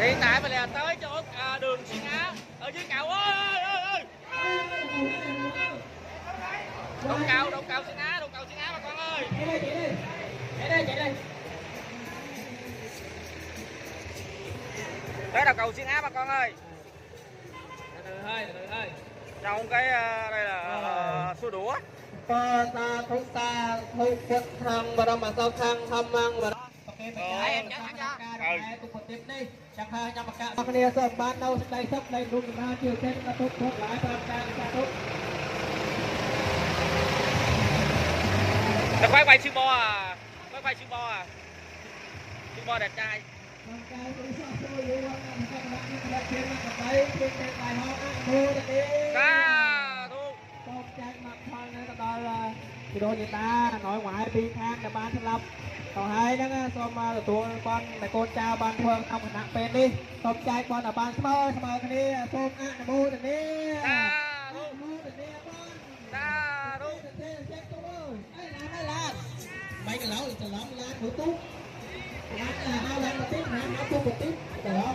Hiện tại mình là tới chỗ đường Xuyên Á ở dưới cầu ơi. Đụng cầu Xuyên Á bà con ơi. Chạy đây. Tới đầu cầu Xuyên Á bà con ơi. Từ thôi. Trong cái đây là xua đũa. Ta thu quật thằng và mà sao khang thăm mang và đó. Ok em cho. Cùng một tiếp đi. Chắc hai nhằm cả. Các anh em ban đầu đây sắp đây đúng là chiều trên là tốt lại và đang ra tốt. Quay chim bo à. Chim bo đẹp trai. Thì đôi người ta nội ngoại bi khang là ban thành lập còn hai đó xôm tụi con là con chào ban thương ông nặng bên đi xôm trai con là ban smơ cái đi xôm ăn mua được đi mấy cái lẩu thì lẩu lá của tú ao lan một tiếng áo tu một tiếng đó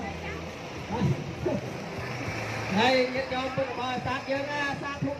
đây nhất cho tôi mời sát dương sát thuốc